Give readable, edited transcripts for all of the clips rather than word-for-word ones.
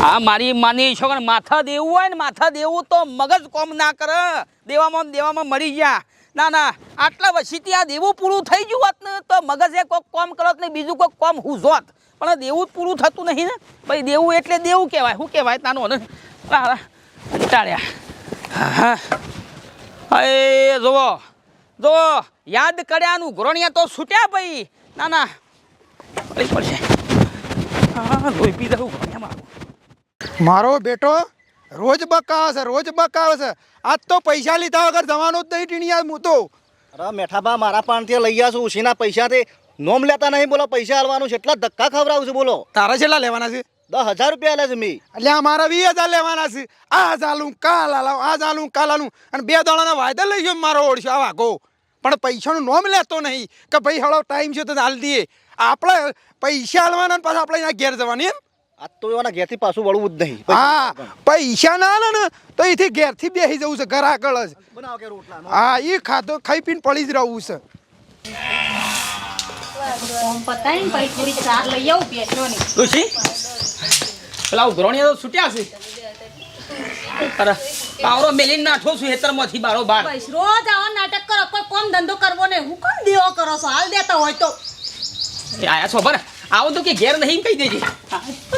હા મારી માની છોકરા માથા દેવું હોય ને માથા દેવું તો મગજ કોમ ના કરે દેવામાં મરી ગયા ના ના આટલા વર્ષથી આ દેવું પૂરું થઈ ગયું હોત ને તો મગજે કોઈક કોમ કરત ને બીજું કોઈક કોમ હું જોત પણ દેવું જ પૂરું થતું નહીં ને ભાઈ દેવું એટલે દેવું કહેવાય શું કહેવાય તાનું ને ટાળ્યા હા એ જુઓ યાદ કર્યાનું ઘોરણિયા તો છૂટ્યા ભાઈ ના ના પડશે હા લોહી પી દઉં ઘોરણિયા મારો બેટો રોજ બકાવે છે આજ તો પૈસા લીધા વગર જવાનો જ નહીં ટીણિયા હું તો અરે મેઠાબા મારા પાનથી લઈ ગયા છું ઉશીના પૈસાથી નોમ લેતા નહીં બોલો પૈસા હાલવાનું છે એટલા ધક્કા ખવડાવું છું બોલો તારા છેલ્લા લેવાના છે 10,000 રૂપિયા લે છે મી એટલે અમારા 20,000 લેવાના છે આ ચાલું કાલ આલું અને 2 દાડાના વાયદા લઈ ગયો મારો ઓળશો આ વાગો પણ પૈસાનું નોમ લેતો નહીં કે ભાઈ હળો ટાઈમ છે તો હાલ દઈએ આપણે પૈસા હાલવાના પાછા આપણે અહીંયા ઘેર જવાની એમ આ તો એવાના ઘેરથી પાછું વળવું જ નહીં હા પૈસા ના હાલે ને તો અહીંથી ઘેરથી બેસી જવું છે ઘર આગળ જ બનાવો કે રોટલા હા એ ખાધો ખાઈ પીને પડી જ રહવું છે ઋષિ પેલા ઘોરણિયા તો છૂટ્યા છે અરે પાવરો મેલીને નાઠો છું હેતરમાંથી બારો બાર રોજ આવા નાટક કરો કોઈ કોમ ધંધો કરવો ને હું કોણ દેવો કરો છો હાલ દેતા હોય તો આયા છો બરાબર આવો તો કે ઘેર નહીં કહી દેજે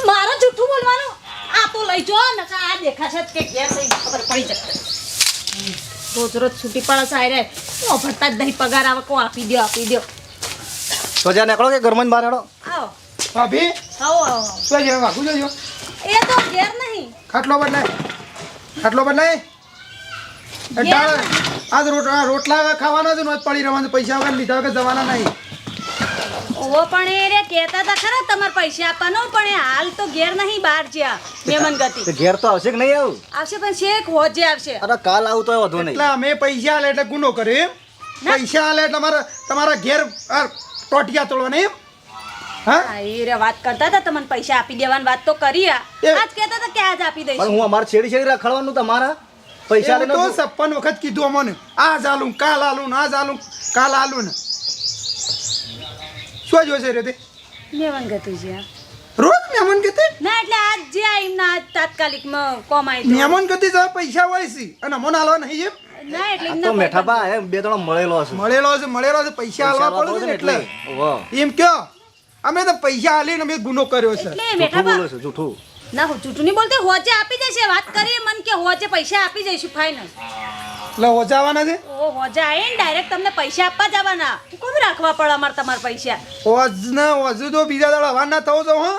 મારો જૂઠું બોલવાનું આ તો લઈ જો ને આ દેખાશે કે ઘેર નહીં ખબર પડી જશે રોજ છૂટી પડે છે આરે ઓ ભરતા જ નહીં પગાર આવે કો આપી દો તો જ્યાં નીકળો કે ઘરમાં બહાર હેડો આવો ભાભી આવો શું છે વાગું જોજો એ તો ઘેર નહીં ખાટલો બદલાય આજ રોટલા ખાવાના જ નોંધ પડી રહેવાનું પૈસા વગર લીધા વગર જવાના નહીં ઓ પણ એ રે કહેતા હતા ખરા તમારે પૈસા આપવાનો પણ એ હાલ તો ઘેર નહીં બહાર જ્યાં મેમન ગતિ ઘેર તો આવશે કે નહીં આવું આવશે પણ શેક હોજે આવશે અરે કાલ આવું તો વધુ નહીં એટલે અમે પૈસા આલે એટલે ગુનો કર્યો એમ પૈસા આલે એટલે તમારા ઘેર ટોટિયા તોડવાના એમ હા એ રે વાત કરતા હતા તમને પૈસા આપી દેવાની વાત તો કરી આજ કહેતા હતા કે આજ આપી દઈશ પણ હું અમારે છેડી રખડવાનું તમારા પૈસા તો 56 વખત કીધું અમને આ ચાલું કાલ આલું ને શું જોશે રે તે મેમન ગતિ છે રોજ મહેમાન ગતિ ના એટલે આજ જે એમના તાત્કાલિકમાં કોમ આવી મહેમાન ગતિ જવા પૈસા હોય છે અને અમને આલવા નહીં એમ ના એટલે તો મેઠાબા એમ 2 દાડા મળેલો છે પૈસા આલવા પડે ને એટલે એમ કયો અમે તો પૈસા આલીને અમે ગુનો કર્યો છે એટલે મેઠાબા બોલો છે જૂઠું ના હું જૂઠું નહીં બોલતી હોજે આપી દેશે વાત કરી મન કે હોજે પૈસા આપી જઈશું ફાઇનલ એટલે હોજાવાના છે ઓ હોજે આવીને ડાયરેક્ટ તમને પૈસા આપવા જવાના કોમ રાખવા પડે અમારે તમારા પૈસા હોજ તો બીજા દાડા વાર ના થવો તો હા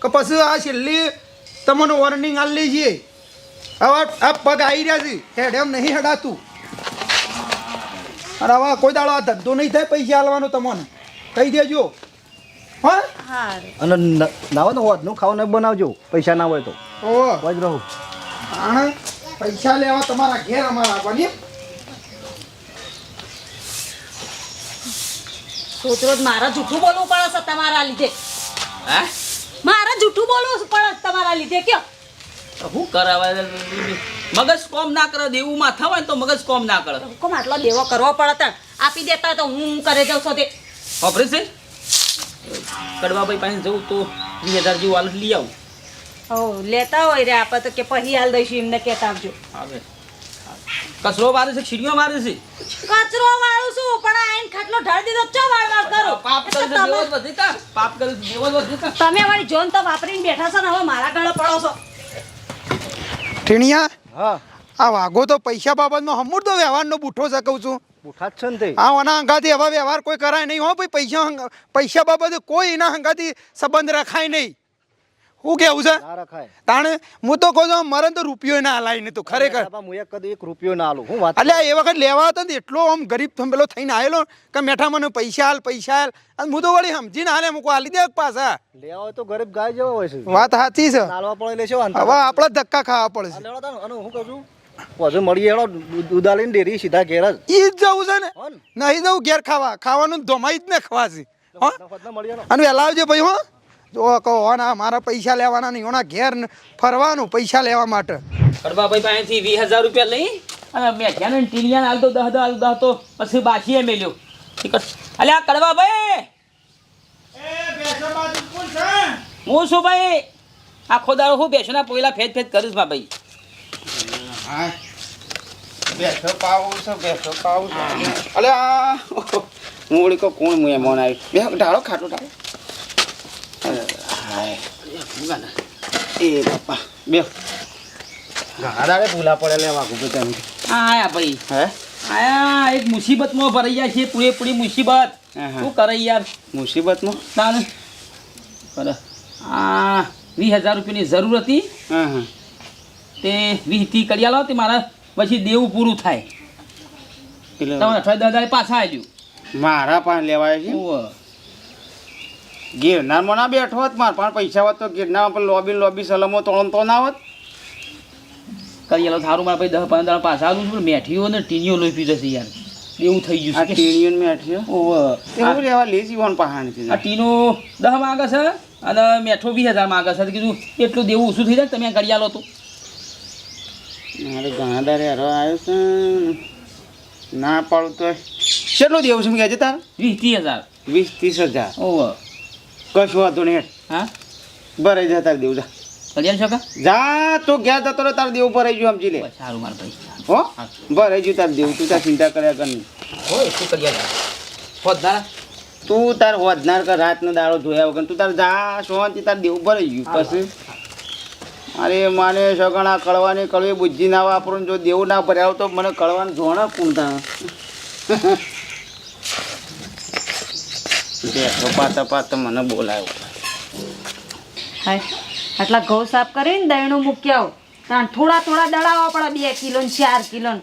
કે પછી આ છેલ્લી તમને વોર્નિંગ આલી છીએ હવે આ પગ આવી રહ્યા છે હેડ એમ નહીં હેડાતું અને હવે કોઈ દાડો આ ધંધો નહીં થાય પૈસા આલવાનો તમને કહી દેજો હા હારું અને ના હોય ને હોદનું ખાવાનું બનાવજો પૈસા ના હોય તો ઓ જ રહું આણે પૈસા લેવા તમારા ઘેર અમારા આવવાની સોચરો મારા જૂઠું બોલવું પડે છે તમારા લીધે હે મારા જૂઠું બોલવું પડે તમારા લીધે કયો શું કરાવે મગજ કોમ ના કરે દેવું માં થવાય તો મગજ કોમ ના કરે કોમ આટલો દેવો કરવો પડે તણ આપી દેતા તો હું કરે જાઉં છો તે ઓપરેશન કડવાભાઈ પાસે જવું તો 20,000 જેવું હાલ લઈ આવું હો લેતા હોય રે આપણે તો કે પછી હાલ દઈશું એમને કહેતા આવજો હવે કચરો મારે છે ખીડીઓ મારે છે કચરો વાળું છું પણ આઈને ખાટલો ઢાળ દીધો ચો વાળ કરો પાપ કરે છે દેવો જ વધીતા પાપ કરે છે દેવો જ વધીતા તમે વાળી જોન તો વાપરીને બેઠા છો ને હવે મારા ગળે પડો છો ટીણિયા હા આ વાઘો તો પૈસા બાબતમાં હમુરદો વ્યવહારનો બૂઠો છે કહું છું ઉઠા જ છે ને તે આ આના હંગાથી હવે વ્યવહાર કોઈ કરાય નહીં હો ભાઈ પૈસા બાબતે કોઈ એના હંગાથી સંબંધ રખાય નહીં શું કેવું છે ના રખાય તાણે હું તો કહું છું મરે તો રૂપિયો ના હલાય ને તો ખરેખર હું કદી 1 રૂપિયો ના આલું હું વાત એટલે એ વખત લેવા હતો ને એટલો આમ ગરીબ થંભેલો થઈને આવેલો કે મેઠા મને પૈસા હાલ અને હું તો વળી સમજીને હાલે મૂકો હાલી દે પાછા લેવા હોય તો ગરીબ ગાય જેવો હોય છે વાત સાચી છે ચાલવા પડે લેશો હવે આપણે ધક્કા ખાવા પડશે અને હું કહું છું પાછું મળીએ હેડો દૂધ આલીને ડેરી સીધા ઘેર જ ઈ જ જવું છે ને હોન નહીં જવું ઘેર ખાવાનું ધોમાઈ જ ને ખવાશે હો મળીએ અને વહેલા આવજો ભાઈ હો જો કહો ના મારા પૈસા લેવાના નહીં ઓના ઘેર ફરવાનું પૈસા લેવા માટે કડવાભાઈ પાસેથી 20,000 રૂપિયા લઈ અને મેં ધ્યાન ટીલિયાને હાલ તો 10 તો પછી બાકી મેલ્યો અલ્યા કડવાભાઈ હું શું ભાઈ આખો દાડો હું બેસોના પોયલા ફેજ ફેજ કરીશ માં ભાઈ. હા બેસો પાવું છે બેસો પાવું છે. અલે આ હું ઓળી કો કોણ મહેમાન આવ્યું બે ઢાળો ખાટો ઢાળો. હાય એ બાપા બે ઘણા દાડે ભૂલા પડે લેવા ગુબે તમે. આયા ભાઈ હે આયા એક મુસીબતમાં ભરાઈ જાય છે પૂરેપૂરી મુસીબત. હા. શું કરે યાર મુસીબતમાં તાને કરે આ 20,000 રૂપિયાની જરૂર હતી હા હા તે 20 કરી આલો તે મારા પછી દેવું પૂરું થાય. એટલે તમે 18,000 પાછા આવજો. મારા પાન લેવાય છે ગિરનારમાં ના બેઠો હોત માર પણ પૈસા હોત તો ગિરનાર પર લોબી સલમો તોડમ તો ના હોત. કરી આલો સારું મારા ભાઈ 10-15 પાછા આલું છું. મેઠીઓ ને ટીનીઓ લોહી પી જશે યાર એવું થઈ આ ગયું છે. ટીણીઓને મેઠ્યો ઓવે. એવું લેવા લેજી વન પહાણ છે. આ ટીનો 10 માંગે છે અને મેઠો 20,000 માંગે છે. તો કીધું એટલું દેવું ઓછું થઈ જાય તમે કરી આલો તો. મારે ઘણા દારે હરો આવ્યો છે ના પાડું તો કેટલું દેવું છે મેં કહેજે તાર 20-30,000. 20-30 હજાર ઓવે. કશું વાંધો નહીં હેઠ હા ભરાઈ જા તાર દેવું જા કરી આલ છો કે જા તો ઘેર જતો રહે તાર દેવું ભરાઈ ગયું સમજી લે બસ સારું મારા ભાઈ. હો ભરાઈ ગયું તાર દેવું તું તાર ચિંતા કર્યા કર નહીં. હોય શું કરી આલ હોદના તું તાર વધનાર કર રાતનો દાડો જોયા વગર તું તાર જા શાંતિ તાર દેવું ભરાઈ ગયું પછી અરે માને સગણા કળવાની કળવી બુદ્ધિ ના વાપરું જો દેવું ના ભર્યા તો મને કળવાનું જોણા પૂરતા બેઠો પાતા પાતા મને બોલાયો. હાય આટલા ઘઉં સાફ કરીને દહીણું મૂકી આવો ત્યાં થોડા થોડા દળાવવા પડે 2 કિલો ને 4 કિલો ને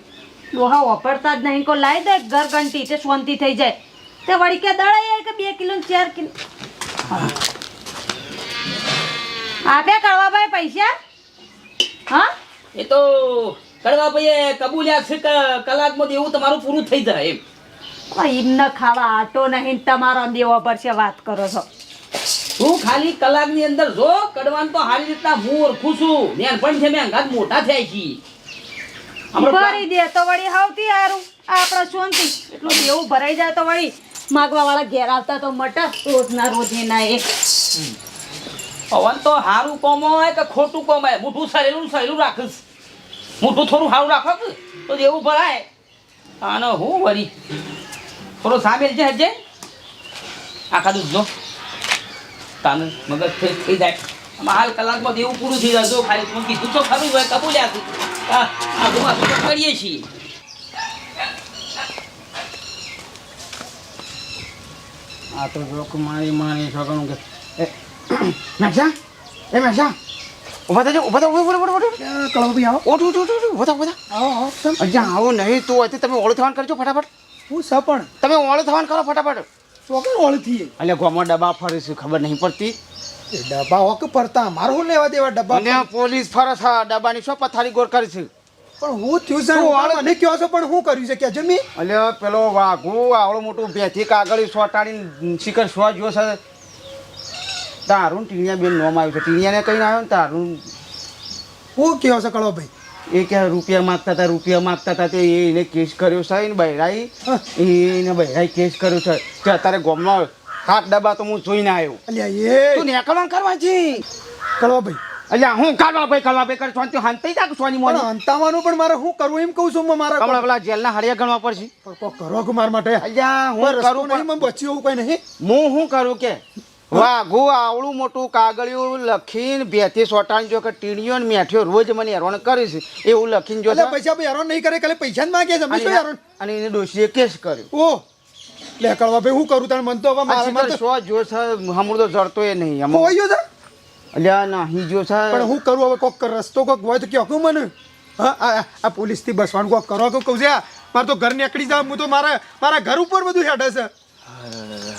ડોહા વાપરતા જ નહીં કો લાવી દે ઘર ઘંટી તે શાંતિ થઈ જાય તે વળી કે દળાઈ કે 2 કિલો ને 4 કિલો આપે કળવાભાઈ પૈસા હા એ તો કડવા ભાઈએ કબૂલ્યા છે કે કલાકમાં દેવું તમારું પૂરું થઈ જાય એમ. એમને ખાવા આટો નહીં તમારો દેવો પડશે વાત કરો છો તું ખાલી કલાકની અંદર જો કડવાન તો હારી રીતના હું ઓળખું છું. નેનપણ છે મેં અંગાત મોટા થયા છીએ. ભરી દે તો વળી હાવતી હારું આપણે શાંતિ એટલું દેવું ભરાઈ જાય તો વળી માગવા વાળા ઘેર આવતા તો મટા રોજના રોજ એના એ પવન તો સારું કોમ હોય કે ખોટું કોમ હોય મોટું સહેલું રાખીશ. મોટું થોડું સારું રાખો કે તો દેવું ભરાય. આનો હું વળી થોડો સામેલ છે હજે આખા દૂધ જો તાને મગજ ફ્રેશ થઈ જાય. આમાં હાલ કલાકમાં દેવું પૂરું થઈ જાય. જો ખાલી તમે કીધું તો ખરું હોય કબૂલ્યા છે. આ ગુમા તો કરીએ છીએ. આ તો જોક મારી સગણું કે મેક્ષા એ મેક્ષા ઉભા થજો ઉભા કળવાભાઈ આવો આવો નહીં તું હતી તમે ઓળો થવાનું કરજો ફટાફટ. હું સપણ તમે ઓળો થવાનું કરો ફટાફટ. ચોકન ઓળથી એટલે ગોમાં ડબ્બા ફરે છે ખબર નહીં પડતી. એ ડબ્બા હોક પરતા મારે હું લેવા દેવા ડબ્બા અને પોલીસ ફરે છે ડબ્બાની શું પથારી ગોર કરી છે. પણ હું થયું છે મને કહો છો પણ હું કર્યું છે કે જમી એટલે પેલો વાઘુ આવડો મોટું ભેથી કાગળી સોટાડીને શિખર સો જો છે તારું ટીણિયા બેન નોમ આવ્યું છે. ટીણિયાને કહીને આવ્યો ને તારું હું કહો છો કળવાભાઈ એ કે રૂપિયા માગતા હતા તે એને કેસ કર્યો છે ને બહેરાઈ એને બહેરાઈ કેસ કર્યો છે કે અત્યારે ગોમમાં 7 ડબ્બા તો હું જોઈને આવ્યો. અલ્યા એ તું નેકળવાનું કરવા છે કળવાભાઈ અલ્યા હું કરવા ભાઈ કરે સોની હંતાઈ જા સોની પણ મોની અંતાવાનું પણ મારે શું કરવું એમ કહું છું હું મારા કમળા પેલા જેલના હળિયા ગણવા પડશે. પણ કોક કરો કે મારા માટે અલ્યા હું કરું નહીં મને બચ્યું એવું કઈ નહીં હું શું કરું કે વાઘુ આવડું મોટું કાગળિયું લખીને ભેથી સોટાણ જો કે ટીણીઓ ને મેઠિયો રોજ મને હેરાન કરે છે એવું લખીને જો એટલે પૈસા ભાઈ હેરાન નહીં કરે ખાલી પૈસા જ માંગે છે અમે શું હેરાન અને એને ડોશીએ કેસ કર્યો. ઓ લે કળવાભાઈ હું કરું તને મન તો હવે મારે સો જો છે હમણાં તો જડતો એ નહીં હું આવ્યો છે અલ્યા નહીં જો છે પણ હું કરું હવે કોક રસ્તો કોક હોય તો કહો મને હા આ પોલીસથી બસવાનું કોક કરો કે કહું છે મારે તો ઘર નીકળી જાવ હું તો મારા ઘર ઉપર બધું હેઠે છે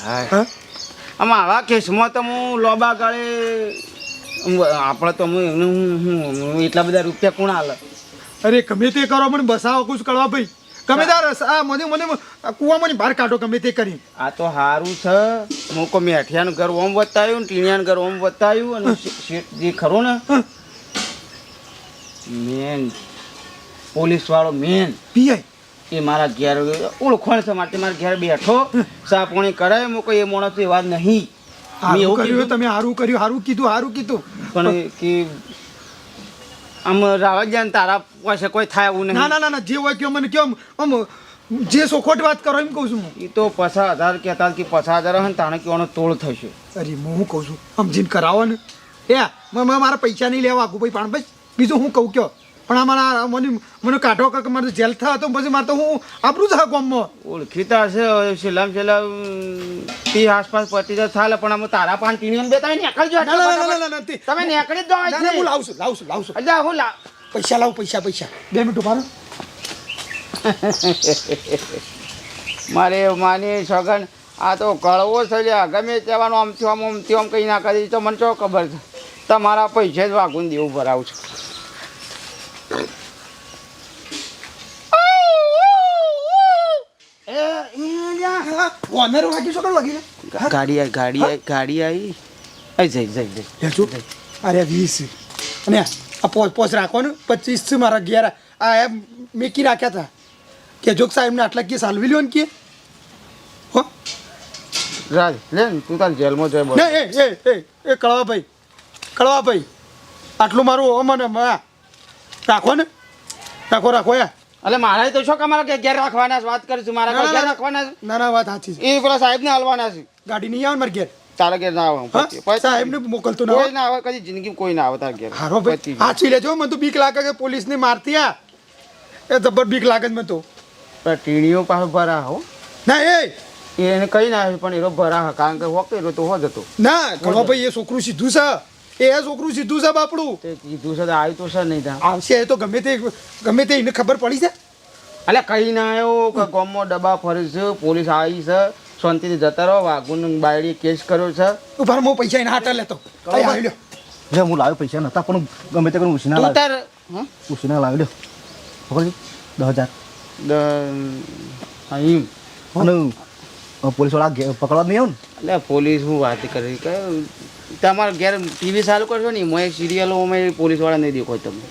હા આમાં આવા કેસમાં તો હું લોબા ગાળે આપણે તો હું એટલા બધા રૂપિયા કોણ હાલે. અરે ગમે તે કરો મને બસાવો કુછ કરવા ભાઈ ગમે તાર આ મને કુવામાં બહાર કાઢો ગમે તે કરી. આ તો સારું છે હું કોઈ મેઠિયાનું ઘર ઓમ બતાવ્યું ને ટીણિયાનું ઘર ઓમ બતાવ્યું અને શેઠ જે ખરો ને મેન પોલીસ વાળો મેન પીઆઈ એ મારા ઘેર ઓળખણ છે માટે મારા ઘેર બેઠો ચા પાણી કરાય હું કોઈ એ માણસ એ વાત નહીં સારું કર્યું તમે, સારું કીધું. પણ કે આમ રાવા જાય ને તારા પાસે કોઈ થાય એવું નહીં. ના જે હોય કયો મને કયો આમ જે સોખોટ વાત કરો એમ કહું છું હું. એ તો 50,000 કહેતા કે 50,000 હે ને તાણે કહેવાનો તોડ થશે. અરે હું કહું છું સમજીને કરાવો ને. મારા પૈસા નહીં લેવા આગુ ભાઈ ભાઈ બીજું હું કહું કયો પણ આ મારા મને કાઢો કે મારે જેલ થયો તો પછી મારે તો હું આપણું જ હા ગામમાં ઓળખીતા હશે છેલ્લામાં છેલ્લા 30 આસપાસ 25,000 થાય પણ આમ તારા પાન ટીણીઓને બે તમે નીકળજો. તમે નીકળી જ જાઓ અહીંથી. હું લાવશું અલ્યા હું પૈસા લાવું પૈસા 2 મિનિટ ઉભા રહો. મારે માની સગન આ તો કળવો છે લ્યા. ગમે કહેવાનું આમથી આમ કંઈ ના કરી તો મને તો ખબર છે તમારા પૈસા જ વાગું દેવું ભરાવું છે. ઓનર વાગી શું વાગી ગાડી આવી જઈ લેજો. અરે 20 અને આ પોચ રાખો ને 25 છે મારા ઘેર. આ એમ મેકી રાખ્યા હતા કે જોક સાહેબને આટલા કેસ હાલવી લ્યો ને કે હો રાજ લે ને તું તાર જેલમાં જાય બોલ. એ કળવાભાઈ આટલું મારું મને રાખો ને રાખો યાર. એટલે મારે તો શું તમારા ઘેર રાખવાના છે? વાત કરીશું મારા ઘેર રાખવાના છે. ના વાત સાચી છે. એ પેલા સાહેબને હાલવાના છે. ગાડી નહીં આવે મારા ઘેર. તારા ઘેર ના આવે. સાહેબને મોકલતો ના કોઈ ના આવે કદી જિંદગી કોઈ ના આવે તારા ઘેર. હારો ભાઈ સાચી લેજો. મને તો બીક લાગે કે પોલીસને મારતી આ એ જબર બીક લાગે મને તો. ટીણીઓ પાસે ભરા હો ના એને કઈ ના આવે પણ એનો ભરા કારણ કે હોકેલો તો હો જતો. ના કળવાભાઈ એ છોકરું સીધું છે. એ છોકરું સીધું છે બાપડું. તે કીધું છે આવ્યું તો છે નહીં ત્યાં આવશે એ તો ગમે તે એને ખબર પડી છે. એટલે કઈ ના આવ્યો કે ગામમાં ડબ્બા ફરે છે પોલીસ આવી છે શાંતિથી જતા રહો. વાઘુન બાયડી કેસ કર્યો છે. ઉભા હું પૈસા એને હાટા લેતો. હું લાવ્યો પૈસા નતા પણ ગમે તે કરીને ઉછીના તું લાવ્યો. તાર ઉછીના લાવ્યો પકડજો 10,000 એમ અને પોલીસ વાળા પકડવા નહીં આવે ને. એટલે પોલીસ હું વાત કરી કે તમારા ઘેર ટીવી ચાલુ કરશો ને એમાં એક સિરિયલોમાં પોલીસ વાળા નહીં દેખો તમે.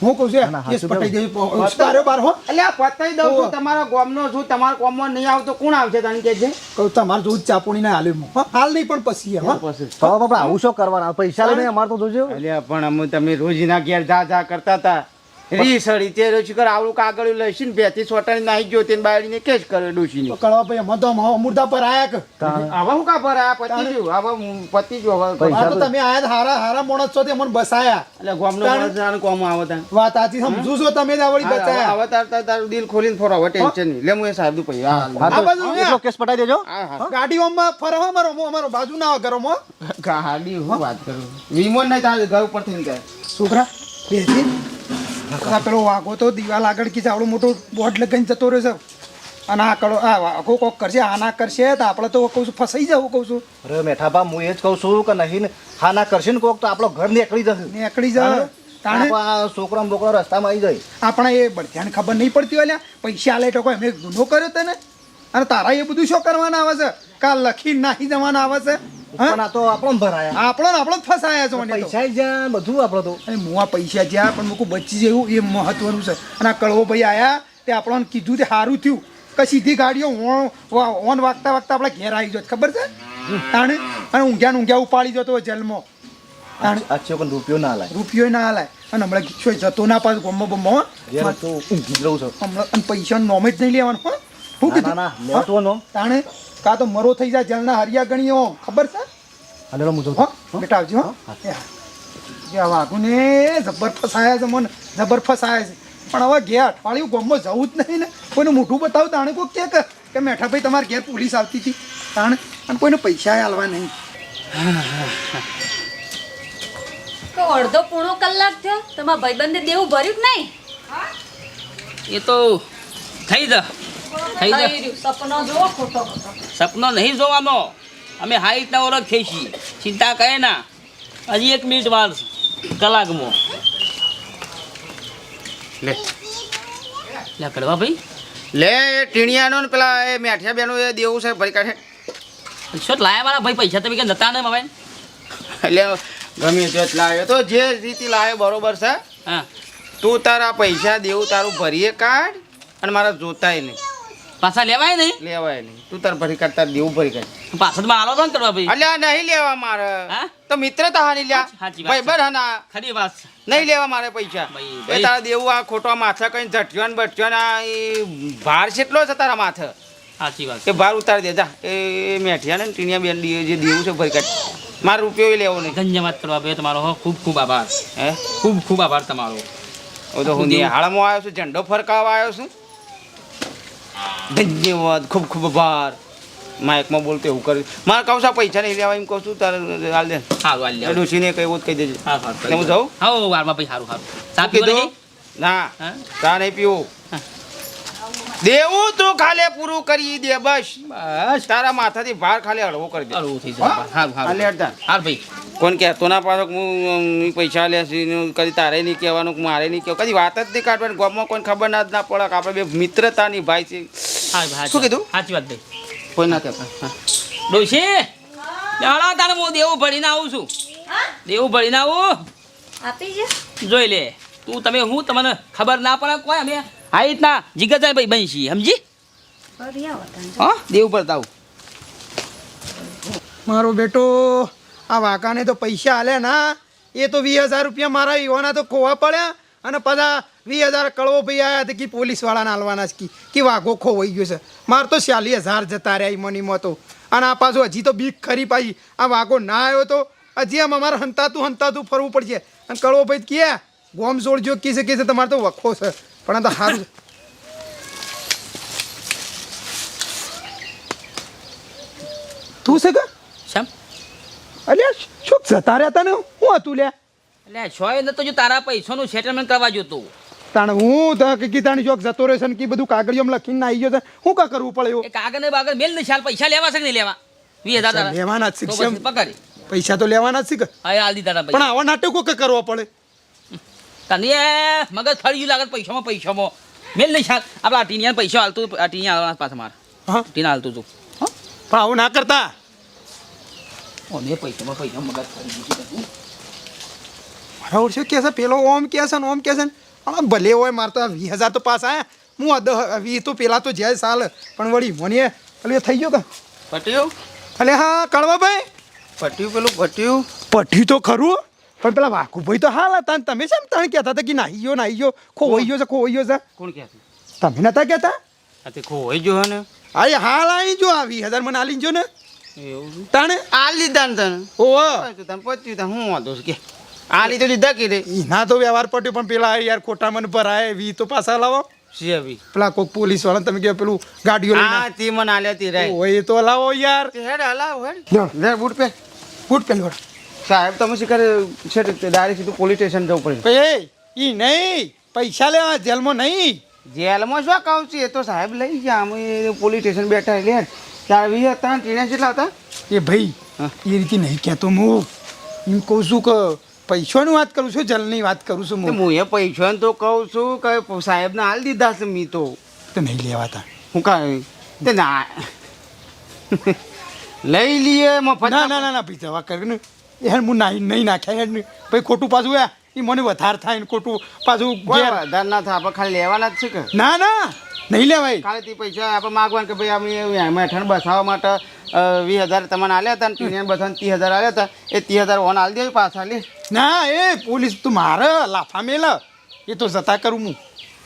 હું કહું છું કેસ પટાઈ દેજો બાર હો. એટલે આ પતાઈ દઉં છું તમારા ગામનો છું. તમારા ગામમાં નહીં આવતો કોણ આવશે તને કે છે? કહું તમારે જોવું ચાપુણી ના હાલે હાલ નહીં પણ પછી પછી બાપા આવું શું કરવાના પૈસા લઈને અમારે તો જોજો. એટલે પણ અમે તમે રોજના ઘેર જા કરતા હતા રીસડી તે રોજ કર આવડું કાગળ લઈશું ને 2 થી સોટાની નાહી ગયો તેને બાયડીને કેસ કર્યો ડોશીને. કળવા ભાઈ અમે તો અમૃતા પર આયા કે આવા હું કા પર આ પતિ જો આવા પતિ જો આ તો તમે આયા હારા મોણસ છો તે મને બસાયા. એટલે ગામનો માણસ જાણ કોમ આવો તા વાત સાચી સમજુ છો તમે જ આવડી બચાયા. આવા તારું દિલ ખોલીને ફરો હવે ટેન્શન નહીં. લે હું એ સાહેબ પૈસા આ બાજુ એટલો કેસ પટાઈ દેજો. ગાડીઓમાં ફરવા અમારો બાજુ ના ઘરોમાં ગાડી હું વાત કરું વિમોન નહીં તારે ઘર ઉપર થઈને ગયા છોકરા બેસી પેલો વાઘો તો દિવાલ આગળ કી આવડો મોટો બોર્ડ લગાઈને જતો રહ્યો છે. અને આ કડો આ વાઘો કોક કરશે આના કરશે તો આપણે તો કહું છું ફસાઈ જવું કહું છું. અરે મેઠાબા હું એ જ કહું છું કે નહીં હા ના કરશે ને કોક તો આપણો ઘર નીકળી જશે. તાણે છોકરા બોકરા રસ્તામાં આવી જાય. આપણે એ બધાને ખબર નહીં પડતી હોય પૈસા આલે તો કોઈ એમને ગુનો કર્યો તે ને અને તારા એ બધું શું કરવાના આવે છે કા લખી નાખી જવાના આવે છે. પણ આ તો આપણો ભરાયા આપણો જ ફસાયા છો. પૈસા જ્યાં બધું આપણો તો હું આ પૈસા જ્યાં પણ મૂકું બચી જેવું એ મહત્વનું છે. અને આ કળવો ભાઈ આયા તે આપણને કીધું તે સારું થયું કે સીધી ગાડીઓ ઓન વાગતા આપણે ઘેર આવી જાય ખબર છે. તાણે અને ઊંઘ્યા ઉપાડી જતો જેલમાં. આછો પણ રૂપિયો ના લાય અને હમણાં ગીચો જતો ના પાછું ગમો બમો તો ઊંઘી જ રહું છું હમણાં અને પૈસાનો નોમ જ નહીં લેવાનું હો. શું કીધું તાણે કાં તો મરો થઈ જાય જેલના હરિયા ગણીઓ ખબર છે. હાલે હું હો બેટા આવજો હો. વાઘુને જબર ફસાયા છે મને જબર ફસાયા છે. પણ હવે ઘેર અઠવાડિયું ગામમાં જવું જ નહીં ને કોઈને મોઢું બતાવું તાણે કોઈ કે મેઠા ભાઈ તમારે ઘેર પોલીસ આવતી હતી તાણે અને કોઈને પૈસા હાલવા નહીં. તો અડધો પૂણો કલાક થયો તમારા ભાઈબંધે દેવું ભર્યું કે નહીં? એ તો થઈ જ સપનો જોવો ખોટો સપનો નહીં જોવાનો. અમે હાઈટના ઓળખ થઈ છીએ ચિંતા કરે ના. હજી 1 મિનિટ વાર કલાકમાં લે કરવા ભાઈ લે એ ટીણિયાનો ને પેલા એ મેઠિયા બેનો એ દેવું છે ભરી કાઢે. શું લાયા મારા ભાઈ પૈસા તમે કે જતા ને મોબાઈલ એટલે ગમે તે જ લાવ્યો તો જે રીતે લાવ્યો બરોબર છે. હા તું તારા પૈસા દેવું તારું ભરીએ કાઢ અને મારા જોતાય નહીં. પાછા લેવાય નહીં લેવાય નહીં તું તાર ભરી કાઢ તાર દેવું ભરી કાઢ પાછળમાં આલો તો ને કરવા ભાઈ અલ્યા નહીં લેવા મારે હા? તો મિત્ર તાહાની લ્યા સાચી વાત ભાઈ છે. બર હના ખરી વાત છે. નહીં લેવા મારે પૈસા ભાઈ, એ ભાઈ. તારા દેવું આ ખોટો માથા કઈ ઝટક્યો ને બટક્યો ને આ એ ભાર કેટલો છે તારા માથે સાચી વાત છે. એ ભાર ઉતારી દે જા એ મેઠિયા ને ટીનિયા બેન જે દેવું છે ભરી કાઢ મારે રૂપિયો ય લેવો નહીં ધન્યવાદ કરવા ભાઈ તમારો હો. ખૂબ ખૂબ આભાર હે ખૂબ ખૂબ આભાર તમારો હવે તો હું નિહાળમાં આવ્યો છું ઝંડો ફરકાવવા આવ્યો છું ધન્યવાદ ખૂબ ખૂબ આભાર માઇકમાં બોલતો એવું કર્યું મારે કહું છું આ પૈસા નહીં લેવા એમ કહું છું તારે હાલ દે સારું હાલ લેવા. ડોશીને કહી એવું જ કહી દેજે હા સારું એટલે હું જાઉં હા વારમાં ભાઈ સારું સારું ચા પીવો કીધું નહીં? ના હા? ચા નહીં પીવું દેવું તું ખાલે પૂરું કરી દે બસ બસ તારા માથાથી ભાર ખાલી હળવો કરી દે સારું થઈ જાય સારું હાલે સારું અડધા હાલ ભાઈ કોણ કહેતો ના પાડો કે હું પૈસા લેશે ને કદી તારે નહીં કહેવાનું કે મારે નહીં કહેવું કદી વાત જ નહીં કાઢવાની ગામમાં કોઈ ખબર ના જ ના પડે કે આપણે બે મિત્રતાની ભાઈ છે હા ભાઈ શું કીધું? સાચી વાત ભાઈ કોઈ ના કહેતા હા. ડોશી ચાલો તારે હું દેવું ભરીને આવું છું દેવું ભરીને આવું આપી છે જોઈ લે તું તમે હું તમને ખબર ના પડે કોઈ અમે આ રીતના જીગર જાય ભાઈ બનશી સમજી હા દેવું ભરતા આવું મારો બેટો આ વાંકાને તો પૈસા હાલ્યા ના એ તો 20,000 રૂપિયા મારા યુવાના તો ખોવા પડ્યા અને પાછા 20,000 કળવો ભાઈ આવ્યા હતા કે પોલીસવાળાને હાલવાના છે કે વાઘો ખોવાઈ ગયો છે મારે તો 40,000 જતા રહ્યા મનીમાં તો અને આ પાછું હજી તો બીક ખરી પાઈ આ વાઘો ના આવ્યો તો હજી આમ અમારે હંતાતું ફરવું પડશે અને કળવો ભાઈ કે ગોમ જોડજો કે છે તમારે તો વખો છે પણ આ તો સારું તું છે કે શમ અલ્યા શું જતા રહ્યા તને હું હતું લ્યા એટલે છોય ન તો જો તારા પૈસાનું સેટલમેન્ટ કરવા જોતું તાણ હું તો કે કીધાની જોક જતો રહેશે ને કે બધું કાગળિયામાં લખીને આવી ગયો છે હું કા કરવું પડે એવું એ કાગળ ને બાગળ મેલ ને શાલ પૈસા લેવા છે કે નહીં લેવા 20,000 તારા લેવાના જ તો શિક્ષમ પછી પકડ પૈસા તો લેવાના જ છે કે હા હાલ દી તારા પણ પૈસા આવા નાટકો કે કરવા પડે તને મગજ ફરી ગયું લાગે પૈસામાં મેલ ને શાલ આપણા આ ટીનિયા પૈસા હાલતું આ ટીનિયા હાલવાના પાછા માર હા ટીના હાલતું તું હા પણ આવું ના કરતા ઓને પૈસામાં મગજ ફરી ગયું મારા ઓળશે કે છે પેલો ઓમ કે છે ને ઓમ કે છે ને પણ ભલે હોય મારે તો 20,000 તો પાસ આયા હું આ 20 તો પેલા તો જાય સાલ પણ વળી મને અલે થઈ ગયો કે પટ્યું અલે હા કળવાભાઈ પટ્યું પેલું પટ્યું પઠ્યું તો ખરું પણ પેલા વાઘુભાઈ તો હાલ હતા ને તમે શેમ તાણ કહેતા હતા કે નાહી ગયો ખોવાઈ ગયો છે કોણ કહેતું તમે નતા કહેતા આ તે ખોવાઈ ગયો હે ને અરે હાલ આવી જો આ 20,000 મને આલી જો ને એવું તાણે આ લીધા ને તને ઓહો તને પત્યું તા હું વાંધો છે કે આ લીધો લીધા કે રે એના તો વ્યવહાર પટ્યો પણ પેલા યાર ખોટા મને ભરાય 20 તો પાછા લાવો સિયાવી પેલા કોક પોલીસ વાળા તમે કે પેલું ગાડીઓ આ લઈને તે મને આલ્યા તી રે ઓય એ તો લાવો યાર તે હેડ હલાવ હેડ લ્યો. લે બૂટ પે ફૂટ પેલી વાર સાહેબ તમે શી કરે છે ડાયરેક્ટ સીધું પોલીસ સ્ટેશન જવું પડે એ ઈ નહીં પૈસા લેવા જેલમાં નહીં જેલમાં શું કહું છું એ તો સાહેબ લઈ ગયા અમે પોલીસ સ્ટેશન બેઠા લે ચાર 20 હતા ટીના કેટલા હતા એ ભાઈ હા. એ રીતે નહીં કહેતો હું એમ કહું છું કે પૈસાની વાત કરું છું જલની વાત કરું છું તો હું હું એ પૈસા તો કહું છું કે સાહેબને હાલ દીધા છે મી તો તો નહીં લેવાતા હું કાંઈ તે ના લઈ લઈએ મફત ના ના ના ના ભાઈ જવા કરીને યાર હું નહીં નાખ્યા યાર ભાઈ ખોટું પાછું એ મને વધારે થાય ને ખોટું પાછું કોઈ ઘેર. વધારે ના થાય આપણે ખાલી લેવાના જ છે કે ના ના નહીં લેવાય ખાલી તે પૈસા આપણે માગવાનું કે ભાઈ અમે મેઠાણ બસાવવા માટે 20,000 તમને આલ્યા હતા ને ટીને બસાને 30,000 આલ્યા હતા એ 30,000 ઓન આલી દે પાછા લે ના એ પોલીસ તું મારે લાફા મેલ એ તો જતા કરું હું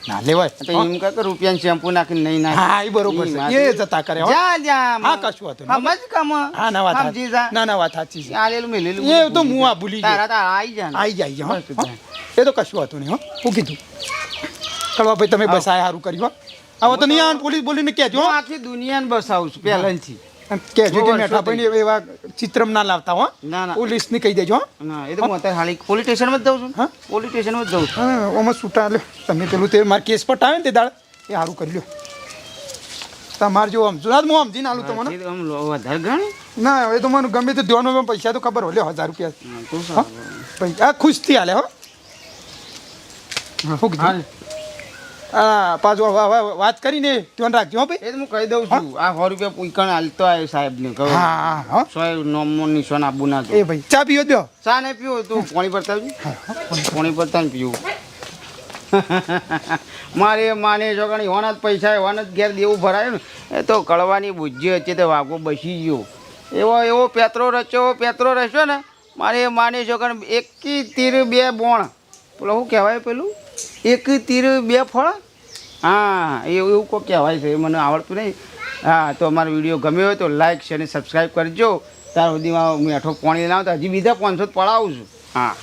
ના લેવાય તો એમ કે રૂપિયા શેમ્પુ નાખીને નહીં નાખે હા એ બરોબર છે એ જતા કરે હો. જા જા હા કશું વાંધો નહીં. સમજ કામ હા ના વાત સમજી સાચી. જા ના ના વાત સાચી છે આલેલું મેલેલું એ તો હું આ ભૂલી ગયો તારા તારા આવી જા ને. આવી જાય હો બસ, હો. એ તો કશું હતું નહીં હો હું કીધું કળવા ભાઈ તમે બસાય સારું કર્યું હો હવે તો નહીં આવે પોલીસ બોલીને કહેજો હું હો. આખી દુનિયાને બસાવું છું પહેલાંથી અને કહેજો કે વર્ષોથી. મેઠા ભાઈ એવા ચિત્રમ ના લાવતા હો ના ના પોલીસને કહી દેજો હો ના એ તો હું અત્યારે હાલી પોલીસ સ્ટેશનમાં જ જાઉં છું હા? પોલીસ સ્ટેશનમાં જ જાઉં છું હા ઓમાં છૂટા લે તમે પેલું તે મારા કેસ પટાવે ને તે દાળ એ સારું કરી લ્યો તમારે જો સમજો ના હું સમજીને આલું તમને એ તો આમ વધારે ગણ ના એ તો મને ગમે તે ધ્યાનમાં પૈસા તો ખબર હોય 1,000 રૂપિયા તો હા સારું. ભાઈ આ ખુશથી હાલે હો શું કીધું હાલ. હા પાછું વાત કરીને ધ્યાન રાખજો હો ભાઈ એ તો હું કહી દઉં છું આ 100 રૂપિયા પૂઈકણ હાલતો આવ્યો સાહેબને કહું હા હા હા 100 નોમનો નિશાન આપવું ના એ ભાઈ ચા પીવો દો ચા નહીં પીવું તું પાણી ભરતા આવજો પાણી ભરતા ને પીવું મારે માને છોકરા એવાના જ પૈસા એવાના જ ઘેર દેવું ભરાય ને એ તો કળવાની બુદ્ધિ હતી તો વાઘો બસી ગયો એવો પેત્રો રચ્યો ને મારે માને છોકરા એકી તીર બે બોણ પેલો શું કહેવાય પેલું એક તીર બે ફળ હા એવું કોઈ કહેવાય છે એ મને આવડતું નહીં. હા તો અમારો વિડીયો ગમ્યો હોય તો લાઈક શેર અને સબસ્ક્રાઈબ કરજો. ત્યાર સુધીમાં હું હેઠો પાણી લાવું તો હજી બીજા 500 પડાવું છું. હા.